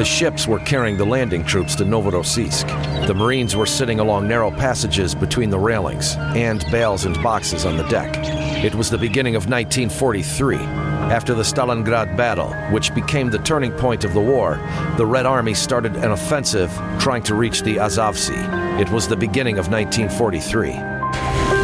The ships were carrying the landing troops to Novorossiysk. The Marines were sitting along narrow passages between the railings and bales and boxes on the deck. It was the beginning of 1943. After the Stalingrad battle, which became the turning point of the war, the Red Army started an offensive trying to reach the Azov Sea. It was the beginning of 1943.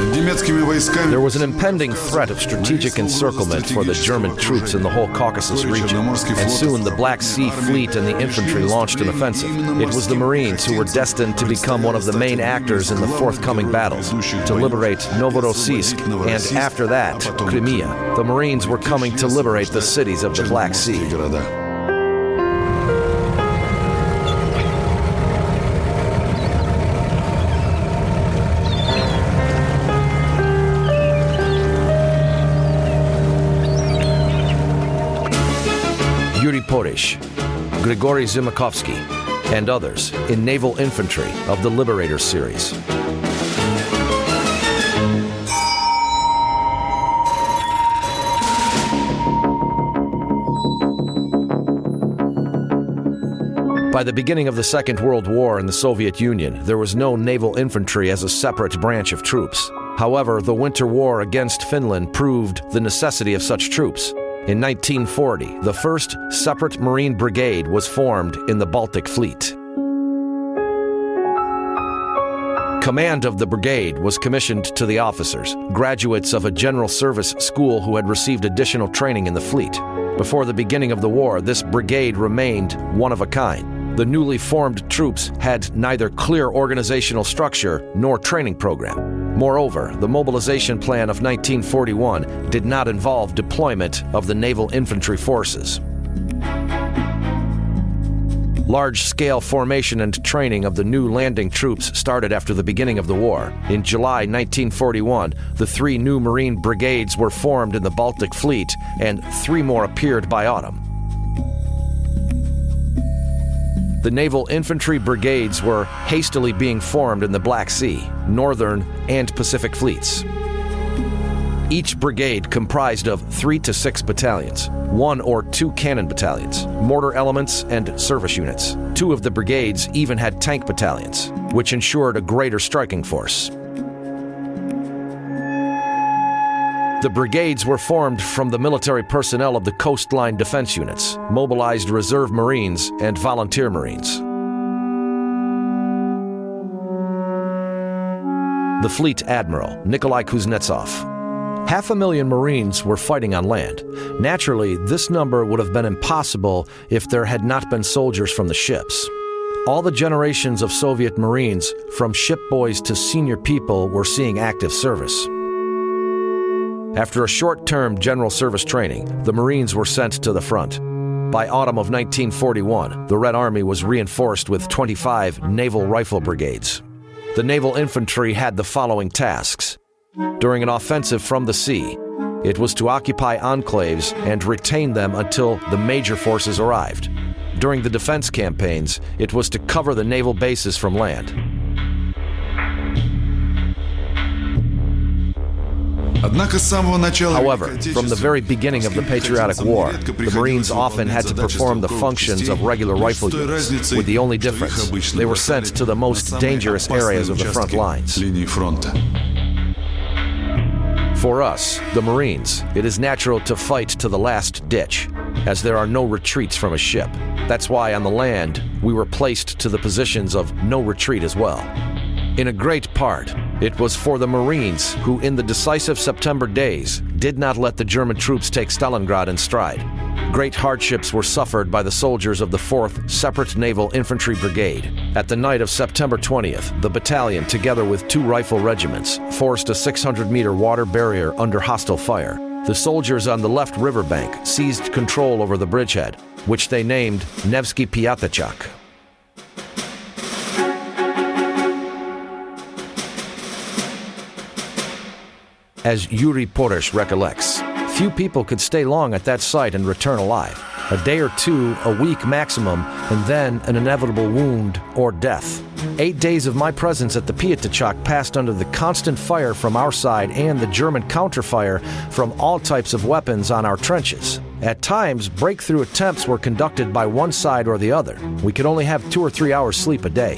There was an impending threat of strategic encirclement for the German troops in the whole Caucasus region, and soon the Black Sea Fleet and the infantry launched an offensive. It was the Marines who were destined to become one of the main actors in the forthcoming battles, to liberate Novorossiysk, and after that, Crimea. The Marines were coming to liberate the cities of the Black Sea. Yuri Porish, Grigory Zimakovsky, and others in Naval Infantry of the Liberator series. By the beginning of the Second World War in the Soviet Union, there was no naval infantry as a separate branch of troops. However, the Winter War against Finland proved the necessity of such troops. In 1940, the first separate Marine brigade was formed in the Baltic Fleet. Command of the brigade was commissioned to the officers, graduates of a general service school who had received additional training in the fleet. Before the beginning of the war, this brigade remained one of a kind. The newly formed troops had neither clear organizational structure nor training program. Moreover, the mobilization plan of 1941 did not involve deployment of the naval infantry forces. Large-scale formation and training of the new landing troops started after the beginning of the war. In July 1941, the 3 new Marine brigades were formed in the Baltic Fleet, and 3 more appeared by autumn. The naval infantry brigades were hastily being formed in the Black Sea, Northern, and Pacific fleets. Each brigade comprised of 3 to 6 battalions, 1 or 2 cannon battalions, mortar elements, and service units. 2 of the brigades even had tank battalions, which ensured a greater striking force. The brigades were formed from the military personnel of the coastline defense units, mobilized reserve Marines, and volunteer Marines. The fleet admiral, Nikolai Kuznetsov. 500,000 Marines were fighting on land. Naturally, this number would have been impossible if there had not been soldiers from the ships. All the generations of Soviet Marines, from ship boys to senior people, were seeing active service. After a short-term general service training, the Marines were sent to the front. By autumn of 1941, the Red Army was reinforced with 25 naval rifle brigades. The naval infantry had the following tasks. During an offensive from the sea, it was to occupy enclaves and retain them until the major forces arrived. During the defense campaigns, it was to cover the naval bases from land. However, from the very beginning of the Patriotic War, the Marines often had to perform the functions of regular rifle units, with the only difference: they were sent to the most dangerous areas of the front lines. For us, the Marines, it is natural to fight to the last ditch, as there are no retreats from a ship. That's why on the land, we were placed to the positions of no retreat as well. In a great part, it was for the Marines who, in the decisive September days, did not let the German troops take Stalingrad in stride. Great hardships were suffered by the soldiers of the 4th Separate Naval Infantry Brigade. At the night of September 20th, the battalion, together with 2 rifle regiments, forced a 600-meter water barrier under hostile fire. The soldiers on the left riverbank seized control over the bridgehead, which they named Nevsky Piatachak. As Yuri Porish recollects, few people could stay long at that site and return alive. A day or 2, a week maximum, and then an inevitable wound or death. 8 days of my presence at the Piatachak passed under the constant fire from our side and the German counterfire from all types of weapons on our trenches. At times, breakthrough attempts were conducted by one side or the other. We could only have 2 or 3 hours sleep a day.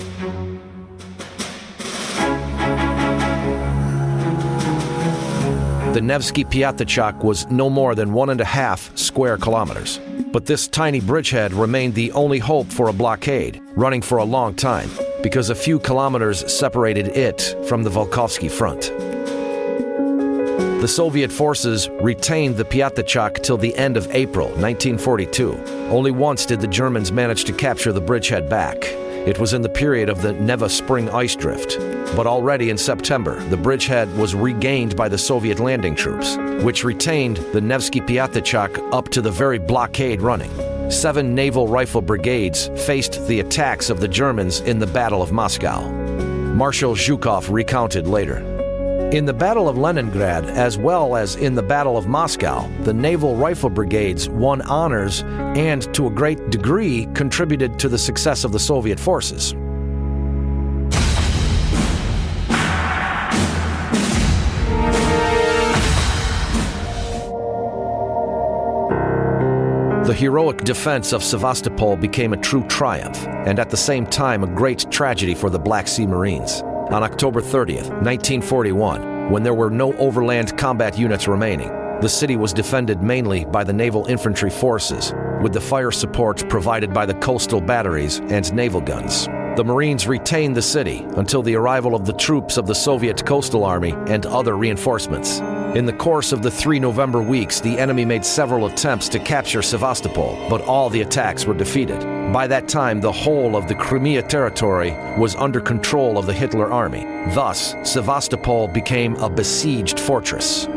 The Nevsky Piatachak was no more than 1.5 square kilometers. But this tiny bridgehead remained the only hope for a blockade, running for a long time, because a few kilometers separated it from the Volkovsky front. The Soviet forces retained the Piatachak till the end of April 1942. Only once did the Germans manage to capture the bridgehead back. It was in the period of the Neva spring ice drift. But already in September, the bridgehead was regained by the Soviet landing troops, which retained the Nevsky Piatachak up to the very blockade running. 7 naval rifle brigades faced the attacks of the Germans in the Battle of Moscow. Marshal Zhukov recounted later. In the Battle of Leningrad, as well as in the Battle of Moscow, the naval rifle brigades won honors and, to a great degree, contributed to the success of the Soviet forces. The heroic defense of Sevastopol became a true triumph, and at the same time a great tragedy for the Black Sea Marines. On October 30th, 1941, when there were no overland combat units remaining, the city was defended mainly by the naval infantry forces, with the fire support provided by the coastal batteries and naval guns. The Marines retained the city until the arrival of the troops of the Soviet Coastal Army and other reinforcements. In the course of the 3 November weeks, the enemy made several attempts to capture Sevastopol, but all the attacks were defeated. By that time, the whole of the Crimea territory was under control of the Hitler Army. Thus, Sevastopol became a besieged fortress.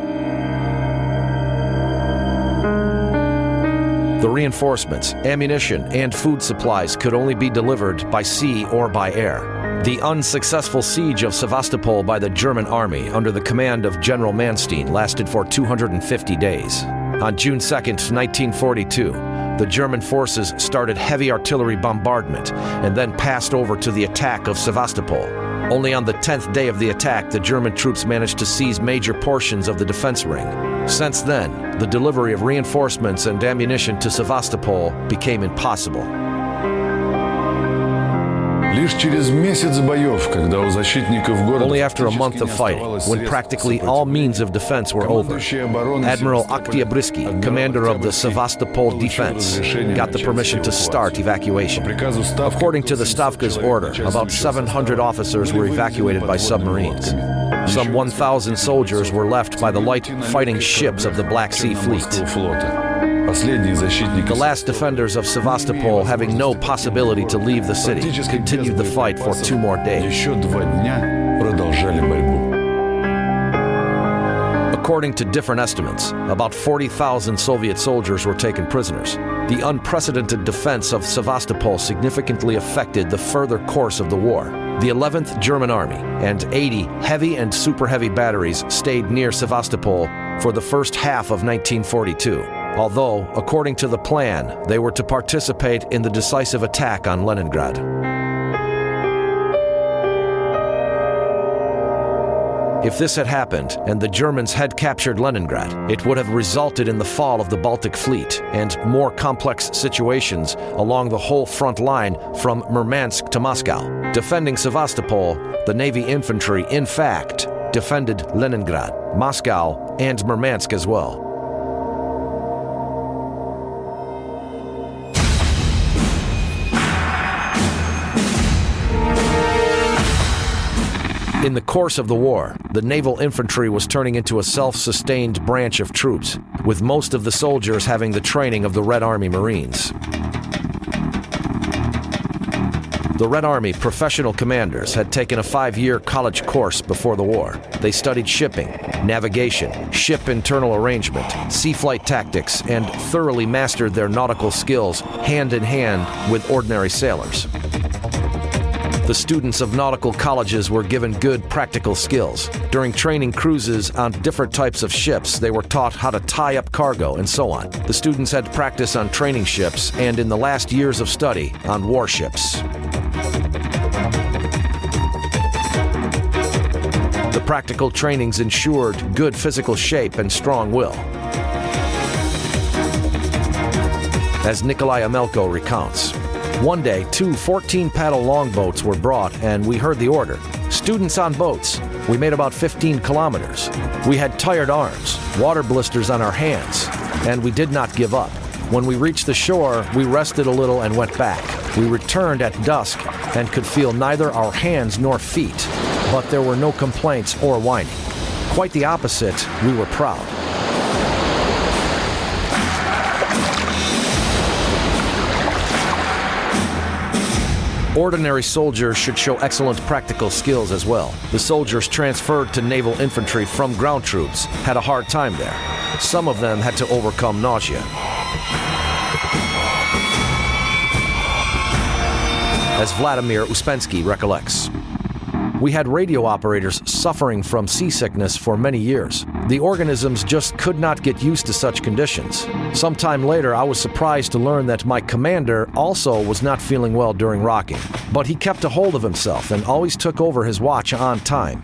The reinforcements, ammunition, and food supplies could only be delivered by sea or by air. The unsuccessful siege of Sevastopol by the German army under the command of General Manstein lasted for 250 days. On June 2, 1942, the German forces started heavy artillery bombardment and then passed over to the attack of Sevastopol. Only on the 10th day of the attack, the German troops managed to seize major portions of the defense ring. Since then, the delivery of reinforcements and ammunition to Sevastopol became impossible. Only after a month of fighting, when practically all means of defense were over, Admiral Oktyabrskyi, commander of the Sevastopol defense, got the permission to start evacuation. According to the Stavka's order, about 700 officers were evacuated by submarines. Some 1,000 soldiers were left by the light fighting ships of the Black Sea Fleet. The last defenders of Sevastopol, having no possibility to leave the city, continued the fight for 2 more days. According to different estimates, about 40,000 Soviet soldiers were taken prisoners. The unprecedented defense of Sevastopol significantly affected the further course of the war. The 11th German Army and 80 heavy and super heavy batteries stayed near Sevastopol for the first half of 1942. Although, according to the plan, they were to participate in the decisive attack on Leningrad. If this had happened and the Germans had captured Leningrad, it would have resulted in the fall of the Baltic Fleet and more complex situations along the whole front line from Murmansk to Moscow. Defending Sevastopol, the Navy infantry, in fact, defended Leningrad, Moscow, and Murmansk as well. In the course of the war, the naval infantry was turning into a self-sustained branch of troops, with most of the soldiers having the training of the Red Army Marines. The Red Army professional commanders had taken a 5-year college course before the war. They studied shipping, navigation, ship internal arrangement, sea flight tactics, and thoroughly mastered their nautical skills hand in hand with ordinary sailors. The students of nautical colleges were given good practical skills. During training cruises on different types of ships, they were taught how to tie up cargo and so on. The students had practice on training ships and, in the last years of study, on warships. The practical trainings ensured good physical shape and strong will. as Nikolai Amelko recounts. One day, 2 14-paddle longboats were brought, and we heard the order. Students on boats. We made about 15 kilometers. We had tired arms, water blisters on our hands, and we did not give up. When we reached the shore, we rested a little and went back. We returned at dusk and could feel neither our hands nor feet, but there were no complaints or whining. Quite the opposite, we were proud. Ordinary soldiers should show excellent practical skills as well. The soldiers transferred to Naval Infantry from ground troops had a hard time there. Some of them had to overcome nausea. As Vladimir Uspensky recollects, we had radio operators suffering from seasickness for many years. The organisms just could not get used to such conditions. Sometime later, I was surprised to learn that my commander also was not feeling well during rocking, but he kept a hold of himself and always took over his watch on time.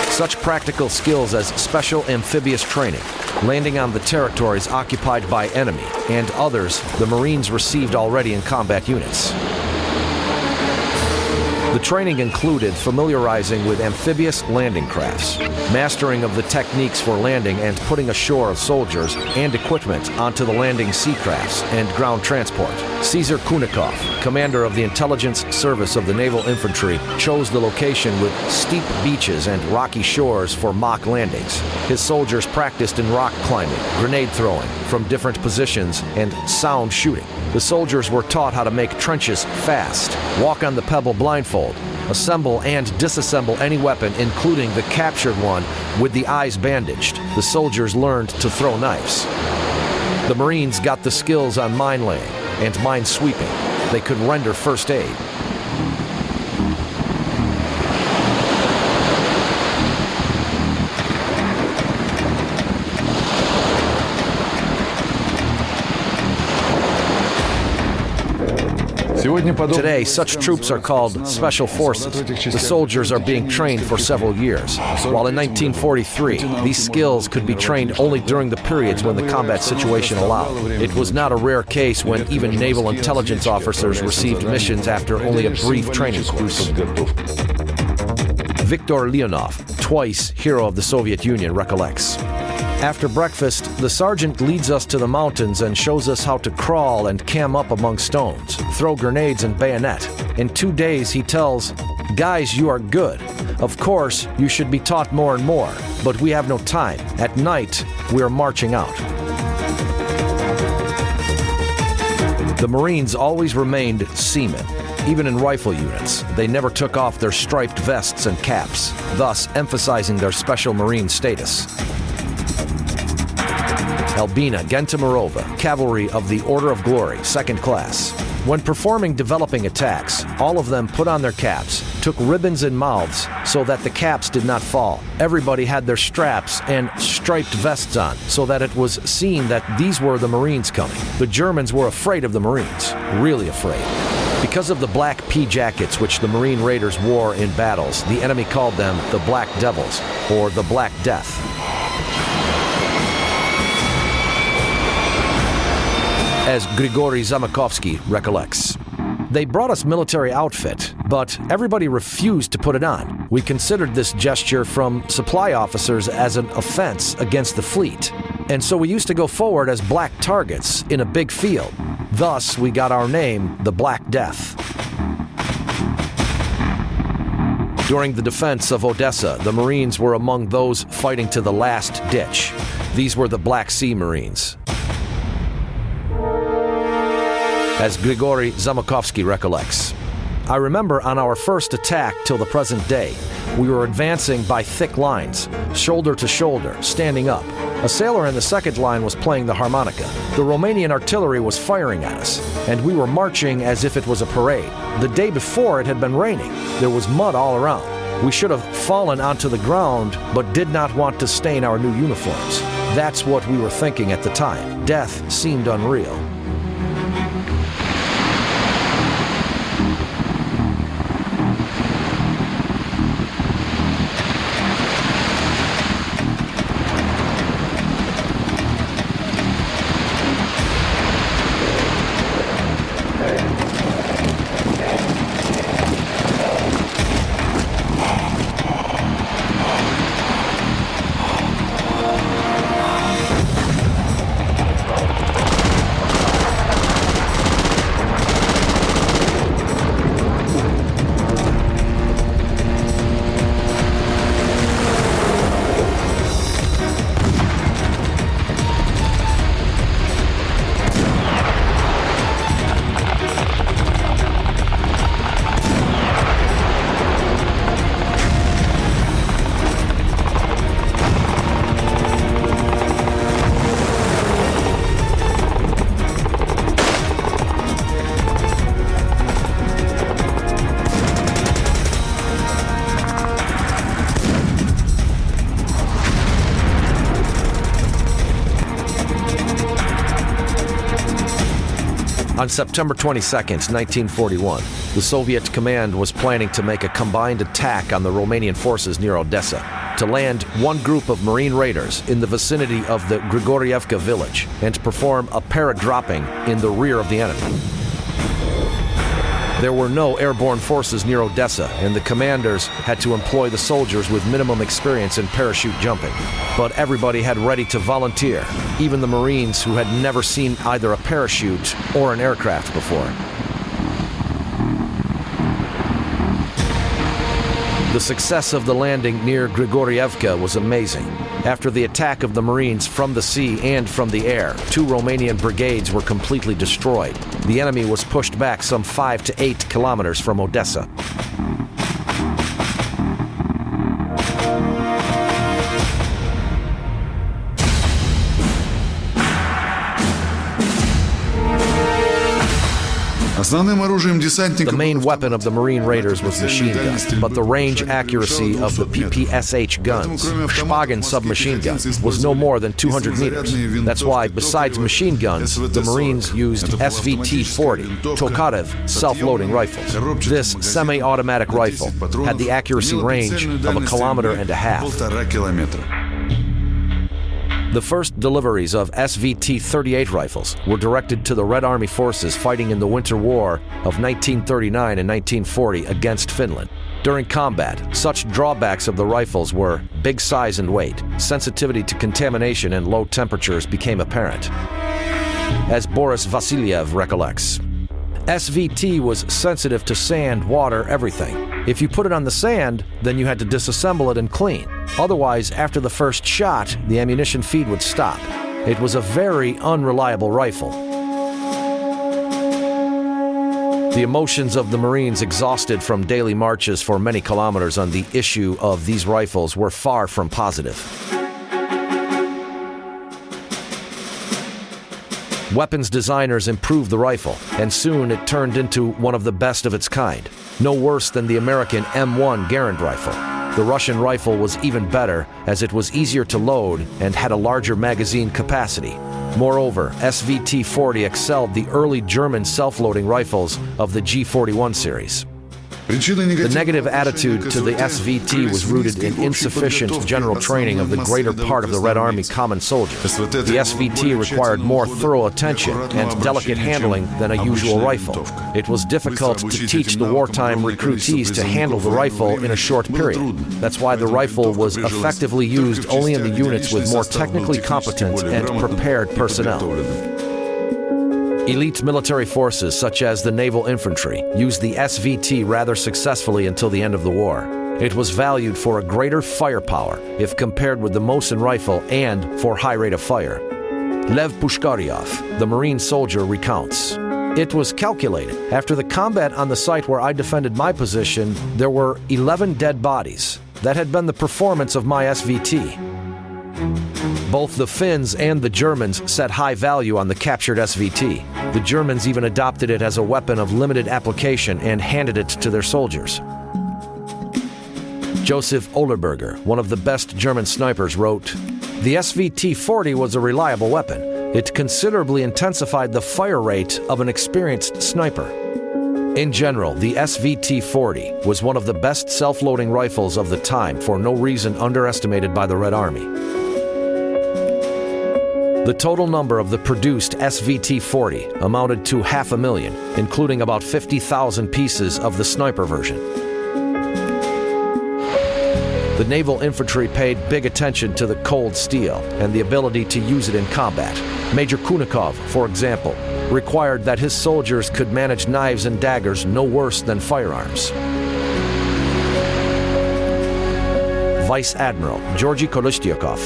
Such practical skills as special amphibious training, landing on the territories occupied by enemy, and others the Marines received already in combat units. The training included familiarizing with amphibious landing crafts, mastering of the techniques for landing and putting ashore of soldiers and equipment onto the landing sea crafts and ground transport. Caesar Kunikov, commander of the intelligence service of the Naval Infantry, chose the location with steep beaches and rocky shores for mock landings. His soldiers practiced in rock climbing, grenade throwing from different positions, and sound shooting. The soldiers were taught how to make trenches fast, walk on the pebble blindfold, assemble and disassemble any weapon, including the captured one, with the eyes bandaged. The soldiers learned to throw knives. The Marines got the skills on mine laying and mine sweeping. They could render first aid. Today, such troops are called Special Forces. The soldiers are being trained for several years, while in 1943, these skills could be trained only during the periods when the combat situation allowed. It was not a rare case when even naval intelligence officers received missions after only a brief training course. Viktor Leonov, twice hero of the Soviet Union, recollects. After breakfast, the sergeant leads us to the mountains and shows us how to crawl and cam up among stones, throw grenades and bayonet. In 2 days, he tells, "Guys, you are good. Of course, you should be taught more and more, but we have no time. At night, we are marching out." The Marines always remained seamen. Even in rifle units, they never took off their striped vests and caps, thus emphasizing their Special Marine status. Albina Gentimirova, Cavalry of the Order of Glory, 2nd Class. When performing developing attacks, all of them put on their caps, took ribbons in mouths so that the caps did not fall. Everybody had their straps and striped vests on so that it was seen that these were the Marines coming. The Germans were afraid of the Marines, really afraid. Because of the black pea jackets which the Marine raiders wore in battles, the enemy called them the Black Devils or the Black Death. As Grigory Zamakovsky recollects, they brought us military outfit, but everybody refused to put it on. We considered this gesture from supply officers as an offense against the fleet, and so we used to go forward as black targets in a big field. Thus, we got our name, the Black Death. During the defense of Odessa, the Marines were among those fighting to the last ditch. These were the Black Sea Marines. As Grigory Zamakovsky recollects, I remember on our first attack till the present day, we were advancing by thick lines, shoulder to shoulder, standing up. A sailor in the second line was playing the harmonica. The Romanian artillery was firing at us, and we were marching as if it was a parade. The day before it had been raining. There was mud all around. We should have fallen onto the ground, but did not want to stain our new uniforms. That's what we were thinking at the time. Death seemed unreal. On September 22, 1941, the Soviet command was planning to make a combined attack on the Romanian forces near Odessa, to land one group of Marine raiders in the vicinity of the Grigorievka village and perform a para-dropping in the rear of the enemy. There were no airborne forces near Odessa, and the commanders had to employ the soldiers with minimum experience in parachute jumping. But everybody had ready to volunteer, even the Marines who had never seen either a parachute or an aircraft before. The success of the landing near Grigorievka was amazing. After the attack of the Marines from the sea and from the air, 2 Romanian brigades were completely destroyed. The enemy was pushed back some 5 to 8 kilometers from Odessa. The main weapon of the Marine raiders was machine gun, but the range accuracy of the PPSH guns, Spagan submachine gun, was no more than 200 meters. That's why, besides machine guns, the Marines used SVT-40, Tokarev self-loading rifles. This semi-automatic rifle had the accuracy range of 1.5 kilometers. The first deliveries of SVT-38 rifles were directed to the Red Army forces fighting in the Winter War of 1939 and 1940 against Finland. During combat, such drawbacks of the rifles were big size and weight, sensitivity to contamination and low temperatures became apparent. As Boris Vasiliev recollects, SVT was sensitive to sand, water, everything. If you put it on the sand, then you had to disassemble it and clean. Otherwise, after the first shot, the ammunition feed would stop. It was a very unreliable rifle. The emotions of the Marines, exhausted from daily marches for many kilometers on the issue of these rifles, were far from positive. Weapons designers improved the rifle, and soon it turned into one of the best of its kind. No worse than the American M1 Garand rifle. The Russian rifle was even better, as it was easier to load and had a larger magazine capacity. Moreover, SVT-40 excelled the early German self-loading rifles of the G41 series. The negative attitude to the SVT was rooted in insufficient general training of the greater part of the Red Army common soldier. The SVT required more thorough attention and delicate handling than a usual rifle. It was difficult to teach the wartime recruitees to handle the rifle in a short period. That's why the rifle was effectively used only in the units with more technically competent and prepared personnel. Elite military forces, such as the Naval Infantry, used the SVT rather successfully until the end of the war. It was valued for a greater firepower if compared with the Mosin rifle and for high rate of fire. Lev Pushkaryov, the Marine soldier, recounts, "It was calculated. After the combat on the site where I defended my position, there were 11 dead bodies. That had been the performance of my SVT." Both the Finns and the Germans set high value on the captured SVT. The Germans even adopted it as a weapon of limited application and handed it to their soldiers. Joseph Ohlerberger, one of the best German snipers, wrote, "The SVT-40 was a reliable weapon. It considerably intensified the fire rate of an experienced sniper." In general, the SVT-40 was one of the best self-loading rifles of the time, for no reason underestimated by the Red Army. The total number of the produced SVT-40 amounted to 500,000, including about 50,000 pieces of the sniper version. The Naval Infantry paid big attention to the cold steel and the ability to use it in combat. Major Kunikov, for example, required that his soldiers could manage knives and daggers no worse than firearms. Vice Admiral Georgy Kolostyakov.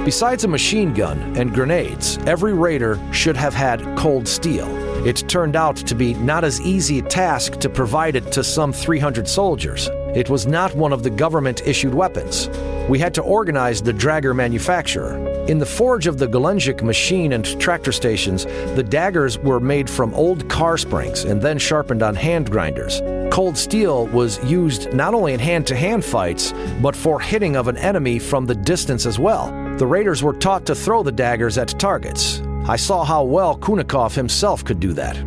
Besides a machine gun and grenades, every raider should have had cold steel. It turned out to be not as easy a task to provide it to some 300 soldiers. It was not one of the government-issued weapons. We had to organize the dragger manufacturer. In the forge of the Golenjik machine and tractor stations, the daggers were made from old car springs and then sharpened on hand grinders. Cold steel was used not only in hand-to-hand fights, but for hitting of an enemy from the distance as well. The raiders were taught to throw the daggers at targets. I saw how well Kunikov himself could do that.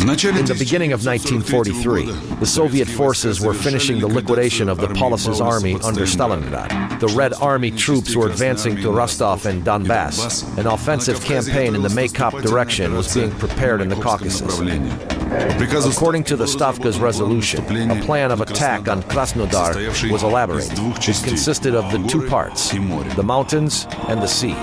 In the beginning of 1943, the Soviet forces were finishing the liquidation of the Polis's army under Stalingrad. The Red Army troops were advancing to Rostov and Donbass. An offensive campaign in the Maykop direction was being prepared in the Caucasus. According to the Stavka's resolution, a plan of attack on Krasnodar was elaborated. It consisted of the two parts, the mountains and the sea.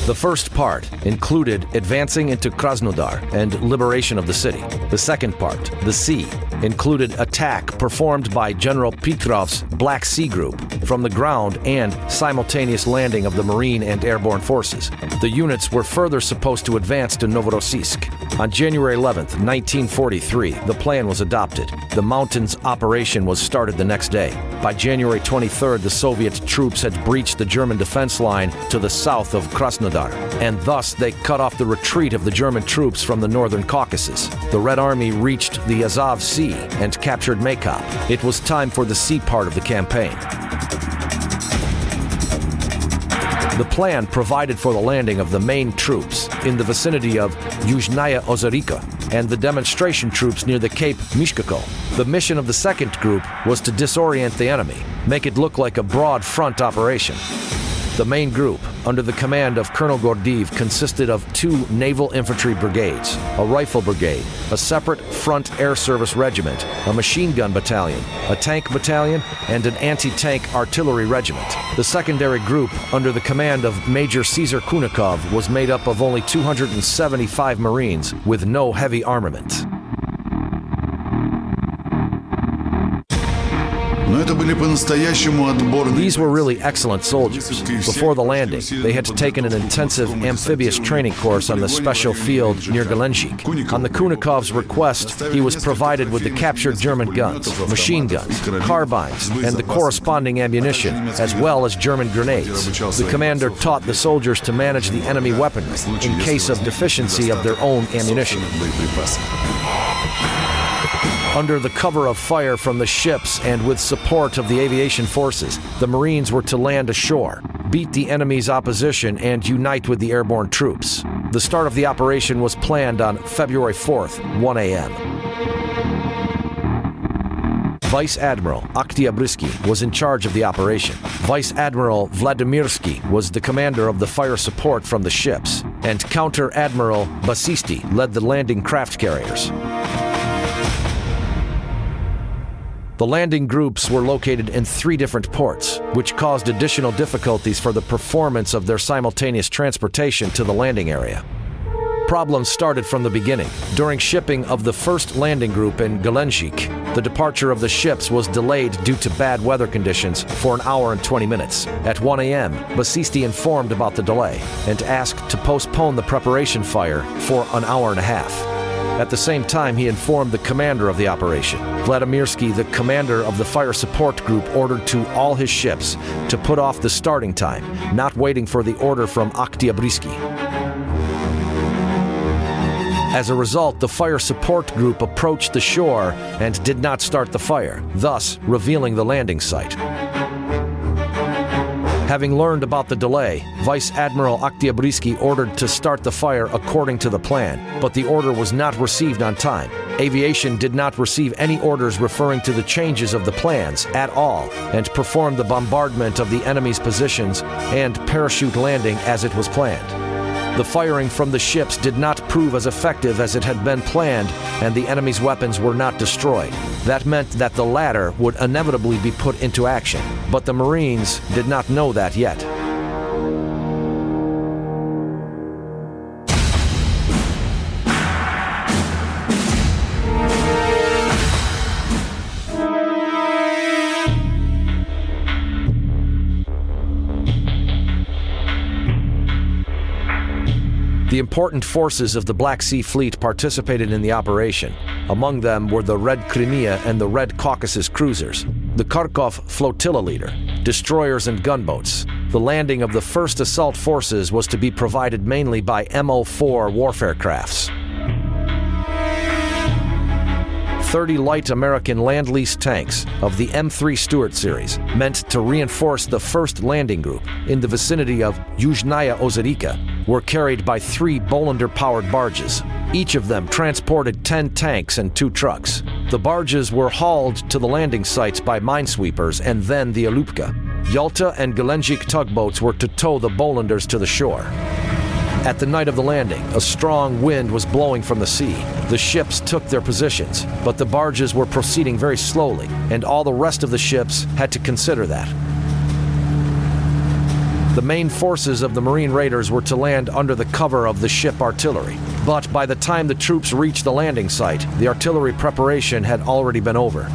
The first part included advancing into Krasnodar and liberation of the city. The second part, the sea, included attack performed by General Petrov's Black Sea Group from the ground and simultaneous landing of the Marine and Airborne forces. The units were further supposed to advance to Novorossiysk. On January 11th, 1943, the plan was adopted. The mountains operation was started the next day. By January 23rd, the Soviet troops had breached the German defense line to the south of Krasnodar, and thus they cut off the retreat of the German troops from the northern Caucasus. The Red Army reached the Azov Sea and captured Maykop. It was time for the sea part of the campaign. The plan provided for the landing of the main troops in the vicinity of Yuzhnaya Ozerika and the demonstration troops near the Cape Mishkako. The mission of the second group was to disorient the enemy, make it look like a broad front operation. The main group, under the command of Colonel Gordeev, consisted of 2 naval infantry brigades, a rifle brigade, a separate front air service regiment, a machine gun battalion, a tank battalion, and an anti-tank artillery regiment. The secondary group, under the command of Major Caesar Kunikov, was made up of only 275 Marines with no heavy armament. These were really excellent soldiers. Before the landing, they had taken an intensive amphibious training course on the special field near Galenchik. On the Kunikov's request, he was provided with the captured German guns, machine guns, carbines, and the corresponding ammunition, as well as German grenades. The commander taught the soldiers to manage the enemy weaponry in case of deficiency of their own ammunition. Under the cover of fire from the ships and with support of the aviation forces, the Marines were to land ashore, beat the enemy's opposition, and unite with the airborne troops. The start of the operation was planned on February 4th, 1 a.m. Vice Admiral Oktyabrysky was in charge of the operation. Vice Admiral Vladimirsky was the commander of the fire support from the ships, and Counter Admiral Basisti led the landing craft carriers. The landing groups were located in 3 different ports, which caused additional difficulties for the performance of their simultaneous transportation to the landing area. Problems started from the beginning. During shipping of the first landing group in Galenchik, the departure of the ships was delayed due to bad weather conditions for an hour and 20 minutes. At 1 a.m., Basisti informed about the delay and asked to postpone the preparation fire for an hour and a half. At the same time, he informed the commander of the operation. Vladimirsky, the commander of the fire support group, ordered to all his ships to put off the starting time, not waiting for the order from Oktyabrysky. As a result, the fire support group approached the shore and did not start the fire, thus revealing the landing site. Having learned about the delay, Vice Admiral Oktyabrysky ordered to start the fire according to the plan, but the order was not received on time. Aviation did not receive any orders referring to the changes of the plans at all, and performed the bombardment of the enemy's positions and parachute landing as it was planned. The firing from the ships did not prove as effective as it had been planned, and the enemy's weapons were not destroyed. That meant that the latter would inevitably be put into action, but the Marines did not know that yet. The important forces of the Black Sea Fleet participated in the operation. Among them were the Red Crimea and the Red Caucasus cruisers, the Kharkov flotilla leader, destroyers and gunboats. The landing of the first assault forces was to be provided mainly by MO-4 warfare crafts. 30 light American Land-Lease tanks of the M3 Stuart series, meant to reinforce the first landing group in the vicinity of Yuzhnaya Ozerika, were carried by 3 Bolander-powered barges. Each of them transported 10 tanks and 2 trucks. The barges were hauled to the landing sites by minesweepers and then the Alupka. Yalta and Gelendzhik tugboats were to tow the Bolanders to the shore. At the night of the landing, a strong wind was blowing from the sea. The ships took their positions, but the barges were proceeding very slowly, and all the rest of the ships had to consider that. The main forces of the Marine raiders were to land under the cover of the ship artillery. But by the time the troops reached the landing site, the artillery preparation had already been over.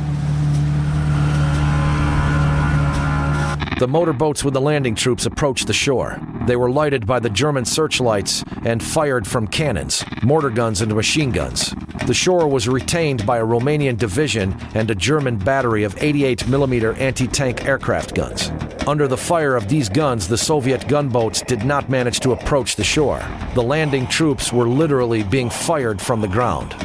The motorboats with the landing troops approached the shore. They were lighted by the German searchlights and fired from cannons, mortar guns, and machine guns. The shore was retained by a Romanian division and a German battery of 88mm anti-tank aircraft guns. Under the fire of these guns, the Soviet gunboats did not manage to approach the shore. The landing troops were literally being fired from the ground.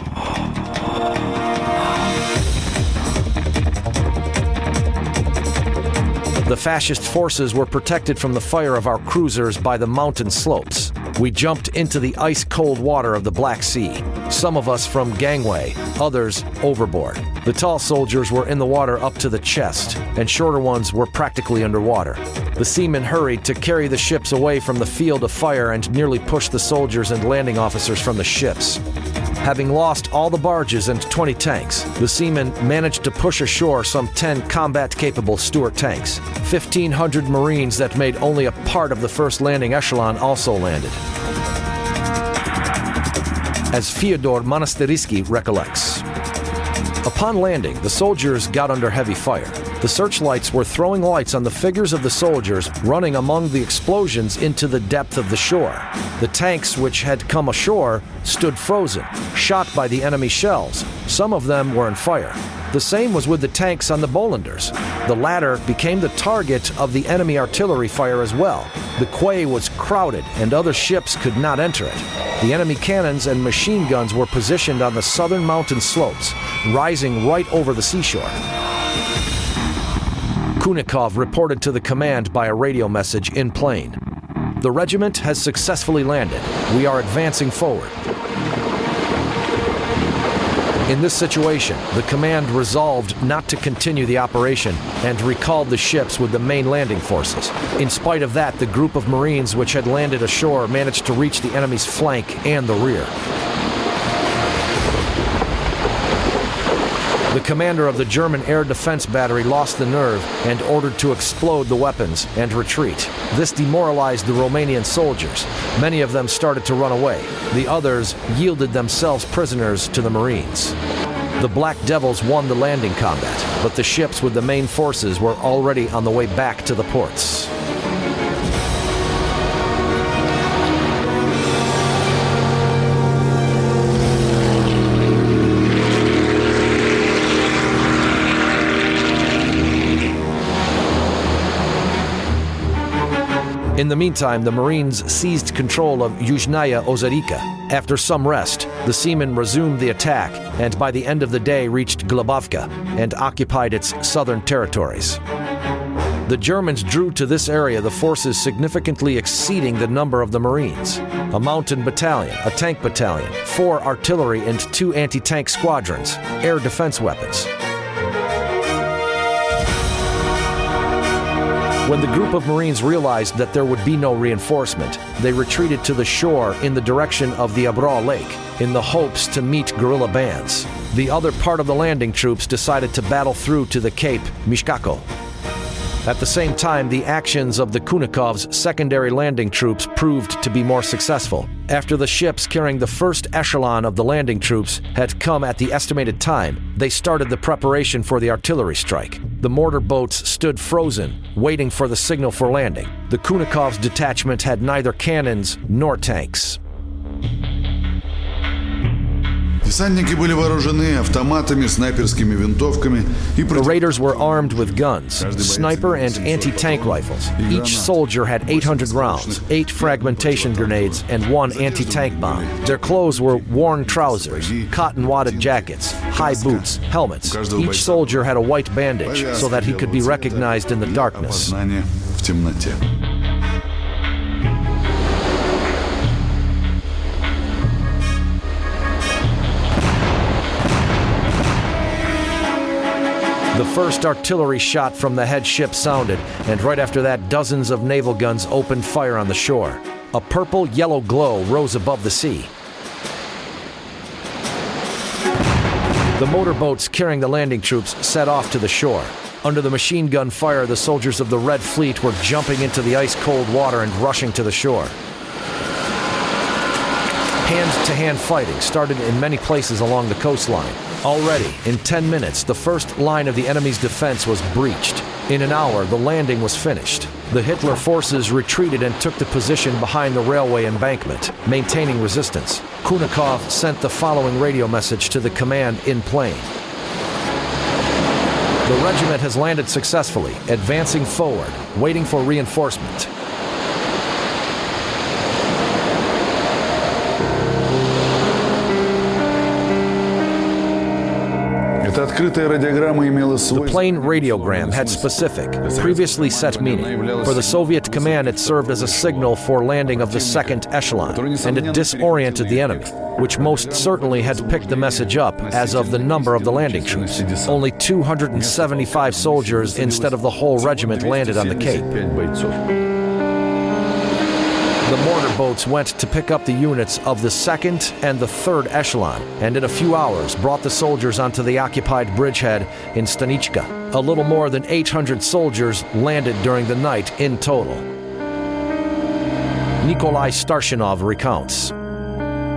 The fascist forces were protected from the fire of our cruisers by the mountain slopes. We jumped into the ice-cold water of the Black Sea, some of us from gangway, others overboard. The tall soldiers were in the water up to the chest, and shorter ones were practically underwater. The seamen hurried to carry the ships away from the field of fire and nearly pushed the soldiers and landing officers from the ships. Having lost all the barges and 20 tanks, the seamen managed to push ashore some 10 combat-capable Stuart tanks. 1,500 Marines that made only a part of the first landing echelon also landed. As Fyodor Monasterisky recollects, upon landing, the soldiers got under heavy fire. The searchlights were throwing lights on the figures of the soldiers running among the explosions into the depth of the shore. The tanks which had come ashore stood frozen, shot by the enemy shells. Some of them were on fire. The same was with the tanks on the Bolanders. The latter became the target of the enemy artillery fire as well. The quay was crowded and other ships could not enter it. The enemy cannons and machine guns were positioned on the southern mountain slopes, rising right over the seashore. Kunikov reported to the command by a radio message in plane. The regiment has successfully landed. We are advancing forward. In this situation, the command resolved not to continue the operation and recalled the ships with the main landing forces. In spite of that, the group of Marines which had landed ashore managed to reach the enemy's flank and the rear. The commander of the German air defense battery lost the nerve and ordered to explode the weapons and retreat. This demoralized the Romanian soldiers. Many of them started to run away. The others yielded themselves prisoners to the Marines. The Black Devils won the landing combat, but the ships with the main forces were already on the way back to the ports. In the meantime, the Marines seized control of Yuzhnaya Ozerika. After some rest, the seamen resumed the attack and by the end of the day reached Glebovka and occupied its southern territories. The Germans drew to this area the forces significantly exceeding the number of the Marines. A mountain battalion, a tank battalion, 4 artillery and 2 anti-tank squadrons, air defense weapons. When the group of Marines realized that there would be no reinforcement, they retreated to the shore in the direction of the Abra Lake, in the hopes to meet guerrilla bands. The other part of the landing troops decided to battle through to the Cape Mishkako. At the same time, the actions of the Kunikov's secondary landing troops proved to be more successful. After the ships carrying the first echelon of the landing troops had come at the estimated time, they started the preparation for the artillery strike. The mortar boats stood frozen, waiting for the signal for landing. The Kunikov's detachment had neither cannons nor tanks. Десантники были вооружены автоматами, снайперскими винтовками и The raiders were armed with guns, sniper and anti-tank rifles. Each soldier had 800 rounds, 8 fragmentation grenades, and 1 anti-tank bomb. Their clothes were worn trousers, cotton-wadded jackets, high boots, helmets. Each soldier had a white bandage so that he could be recognized in the darkness. в темноте. The first artillery shot from the head ship sounded, and right after that, dozens of naval guns opened fire on the shore. A purple-yellow glow rose above the sea. The motorboats carrying the landing troops set off to the shore. Under the machine gun fire, the soldiers of the Red Fleet were jumping into the ice-cold water and rushing to the shore. Hand-to-hand fighting started in many places along the coastline. Already, in 10 minutes, the first line of the enemy's defense was breached. In an hour, the landing was finished. The Hitler forces retreated and took the position behind the railway embankment, maintaining resistance. Kunikov sent the following radio message to the command in plane. The regiment has landed successfully, advancing forward, waiting for reinforcement. The plane radiogram had specific, previously set meaning. For the Soviet command, it served as a signal for landing of the second echelon, and it disoriented the enemy, which most certainly had picked the message up as of the number of the landing troops. Only 275 soldiers instead of the whole regiment landed on the Cape. The mortar boats went to pick up the units of the second and the third echelon, and in a few hours brought the soldiers onto the occupied bridgehead in Stanichka. A little more than 800 soldiers landed during the night in total. Nikolai Starshinov recounts.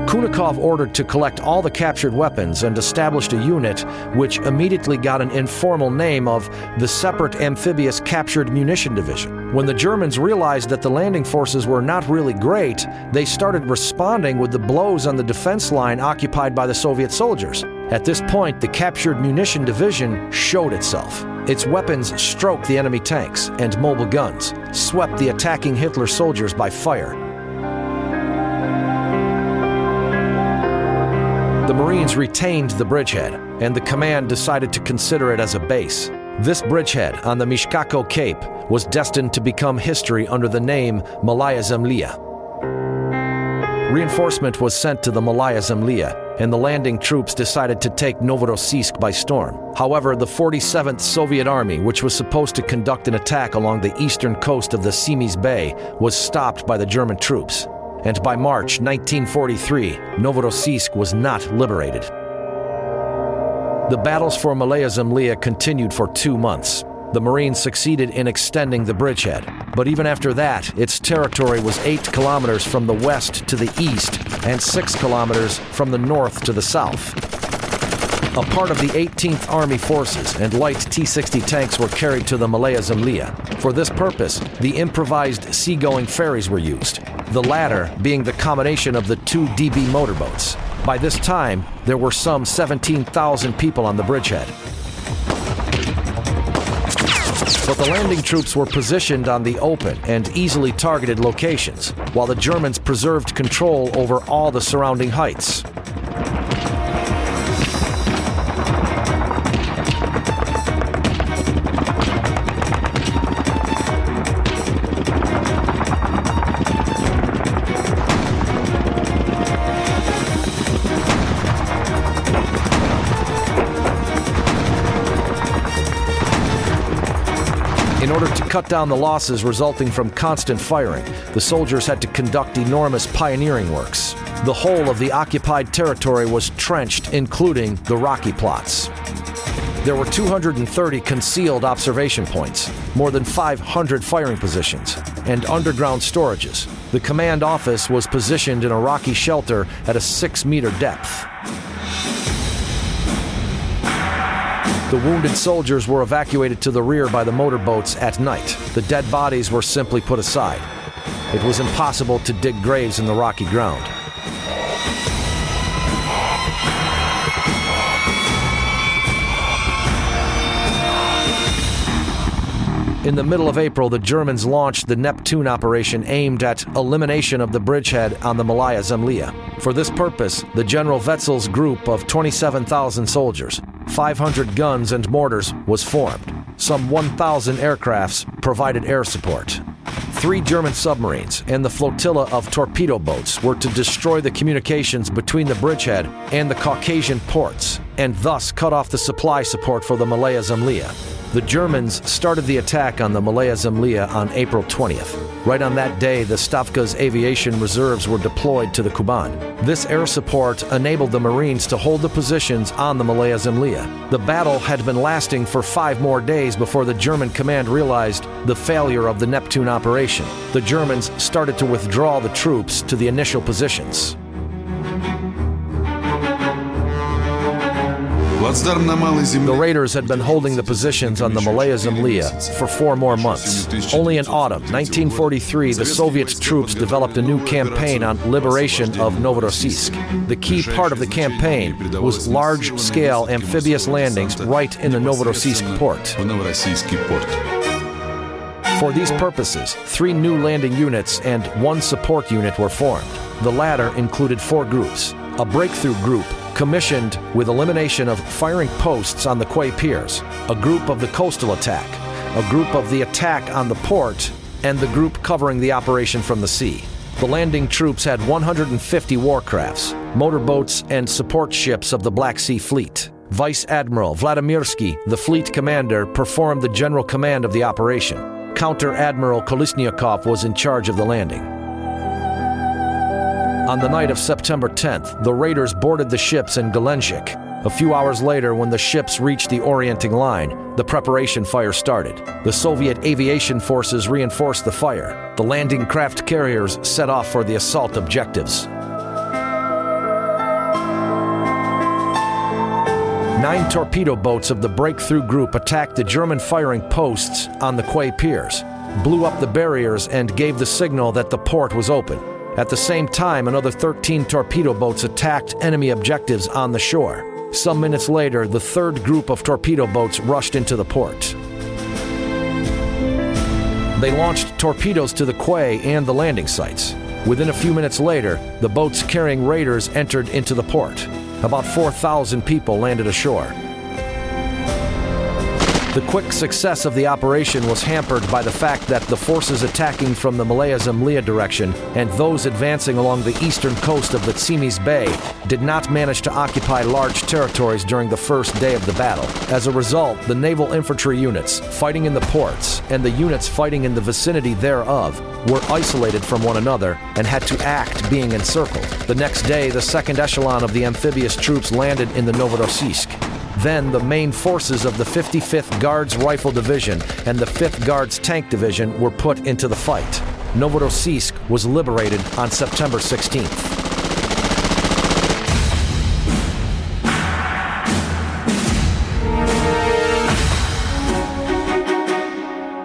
Kunikov ordered to collect all the captured weapons and established a unit which immediately got an informal name of the Separate Amphibious Captured Munition Division. When the Germans realized that the landing forces were not really great, they started responding with the blows on the defense line occupied by the Soviet soldiers. At this point, the Captured Munition Division showed itself. Its weapons stroked the enemy tanks and mobile guns, swept the attacking Hitler soldiers by fire. The Marines retained the bridgehead, and the command decided to consider it as a base. This bridgehead on the Mishkako Cape was destined to become history under the name Malaya Zemlya. Reinforcement was sent to the Malaya Zemlya, and the landing troops decided to take Novorossiysk by storm. However, the 47th Soviet Army, which was supposed to conduct an attack along the eastern coast of the Simis Bay, was stopped by the German troops. And by March 1943, Novorossiysk was not liberated. The battles for Malaya Zemlya continued for 2 months. The Marines succeeded in extending the bridgehead, but even after that, its territory was 8 kilometers from the west to the east and 6 kilometers from the north to the south. A part of the 18th Army forces and light T-60 tanks were carried to the Malaya Zemlya. For this purpose, the improvised seagoing ferries were used, the latter being the combination of the 2 DB motorboats. By this time, there were some 17,000 people on the bridgehead. But the landing troops were positioned on the open and easily targeted locations, while the Germans preserved control over all the surrounding heights. In order to cut down the losses resulting from constant firing, the soldiers had to conduct enormous pioneering works. The whole of the occupied territory was trenched, including the rocky plots. There were 230 concealed observation points, more than 500 firing positions, and underground storages. The command office was positioned in a rocky shelter at a 6-meter depth. The wounded soldiers were evacuated to the rear by the motorboats at night. The dead bodies were simply put aside. It was impossible to dig graves in the rocky ground. In the middle of April, the Germans launched the Neptune operation aimed at elimination of the bridgehead on the Malaya Zemlya. For this purpose, the General Wetzel's group of 27,000 soldiers, 500 guns and mortars was formed. Some 1,000 aircrafts provided air support. 3 German submarines and the flotilla of torpedo boats were to destroy the communications between the bridgehead and the Caucasian ports. and thus cut off the supply support for the Malaya Zemlya. The Germans started the attack on the Malaya Zemlya on April 20th. Right on that day, the Stavka's aviation reserves were deployed to the Kuban. This air support enabled the Marines to hold the positions on the Malaya Zemlya. The battle had been lasting for 5 more days before the German command realized the failure of the Neptune operation. The Germans started to withdraw the troops to the initial positions. The raiders had been holding the positions on the Malaya Zemlya for 4 more months. Only in autumn 1943, the Soviet troops developed a new campaign on liberation of Novorossiysk. The key part of the campaign was large-scale amphibious landings right in the Novorossiysk port. For these purposes, 3 new landing units and 1 support unit were formed. The latter included 4 groups. A breakthrough group commissioned with elimination of firing posts on the quay piers, a group of the coastal attack, a group of the attack on the port, and the group covering the operation from the sea. The landing troops had 150 warcrafts, motorboats, and support ships of the Black Sea Fleet. Vice Admiral Vladimirsky, the fleet commander, performed the general command of the operation. Counter-Admiral Kolesniakov was in charge of the landing. On the night of September 10th, the raiders boarded the ships in Gelendzhik. A few hours later, when the ships reached the orienting line, the preparation fire started. The Soviet aviation forces reinforced the fire. The landing craft carriers set off for the assault objectives. 9 torpedo boats of the breakthrough group attacked the German firing posts on the quay piers, blew up the barriers, and gave the signal that the port was open. At the same time, another 13 torpedo boats attacked enemy objectives on the shore. Some minutes later, the 3rd group of torpedo boats rushed into the port. They launched torpedoes to the quay and the landing sites. Within a few minutes later, the boats carrying raiders entered into the port. About 4,000 people landed ashore. The quick success of the operation was hampered by the fact that the forces attacking from the Malaya Zemlya direction and those advancing along the eastern coast of the Tsimis Bay did not manage to occupy large territories during the first day of the battle. As a result, the naval infantry units fighting in the ports and the units fighting in the vicinity thereof were isolated from one another and had to act being encircled. The next day, the second echelon of the amphibious troops landed in the Novorossiysk. Then the main forces of the 55th Guards Rifle Division and the 5th Guards Tank Division were put into the fight. Novorossiysk was liberated on September 16th.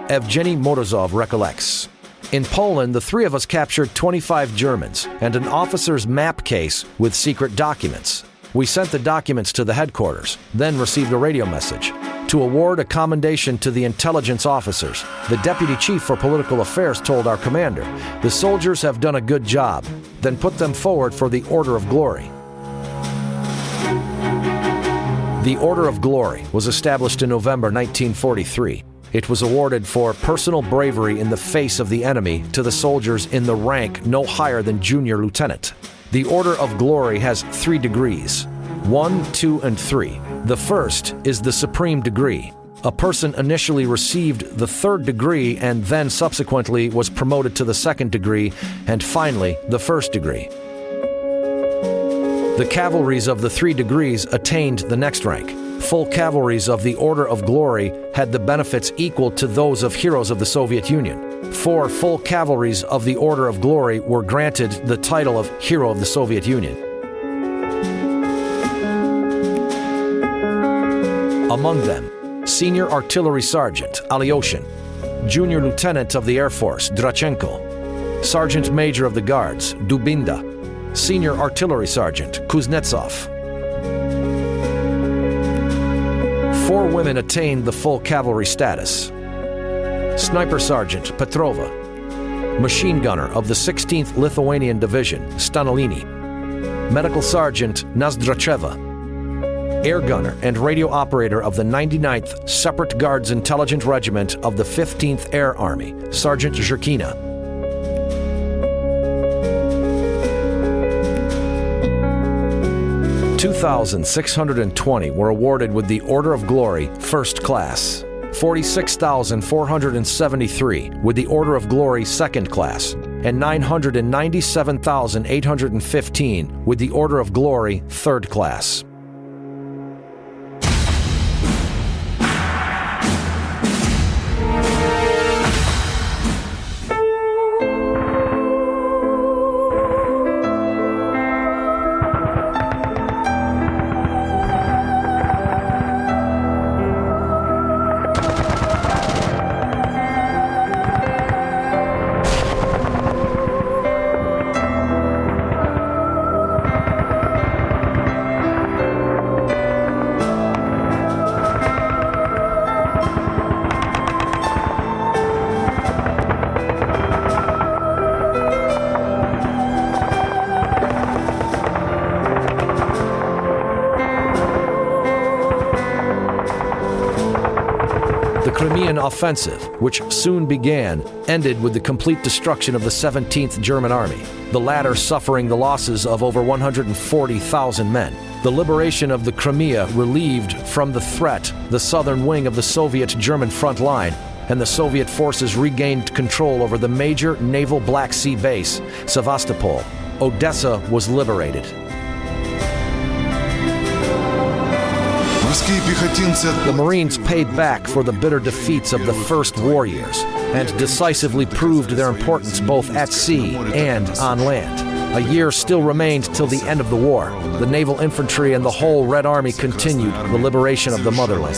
Evgeny Morozov recollects. In Poland, the 3 of us captured 25 Germans and an officer's map case with secret documents. We sent the documents to the headquarters, then received a radio message. To award a commendation to the intelligence officers, the deputy chief for political affairs told our commander, "The soldiers have done a good job," then put them forward for the Order of Glory. The Order of Glory was established in November 1943. It was awarded for personal bravery in the face of the enemy to the soldiers in the rank no higher than junior lieutenant. The Order of Glory has 3 degrees, 1, 2, and 3. The first is the supreme degree. A person initially received the 3rd degree and then subsequently was promoted to the 2nd degree and finally the 1st degree. The cavalries of the 3 degrees attained the next rank. Full cavalries of the Order of Glory had the benefits equal to those of heroes of the Soviet Union. 4 full cavalries of the Order of Glory were granted the title of Hero of the Soviet Union. Among them, Senior Artillery Sergeant Alyoshin, Junior Lieutenant of the Air Force Drachenko, Sergeant Major of the Guards Dubinda, Senior Artillery Sergeant Kuznetsov. 4 women attained the full cavalry status. Sniper Sergeant Petrova, Machine Gunner of the 16th Lithuanian Division Stanalini, Medical Sergeant Nazdracheva, Air Gunner and Radio Operator of the 99th Separate Guards Intelligent Regiment of the 15th Air Army Sergeant Zhirkina. 2,620 were awarded with the Order of Glory, First Class. 46,473 with the Order of Glory, Second Class. And 997,815 with the Order of Glory, Third Class. The Crimean offensive, which soon began, ended with the complete destruction of the 17th German Army, the latter suffering the losses of over 140,000 men. The liberation of the Crimea relieved from the threat the southern wing of the Soviet-German front line, and the Soviet forces regained control over the major naval Black Sea base, Sevastopol. Odessa was liberated. The Marines paid back for the bitter defeats of the first war years and decisively proved their importance both at sea and on land. A year still remained till the end of the war. The Naval Infantry and the whole Red Army continued the liberation of the motherland.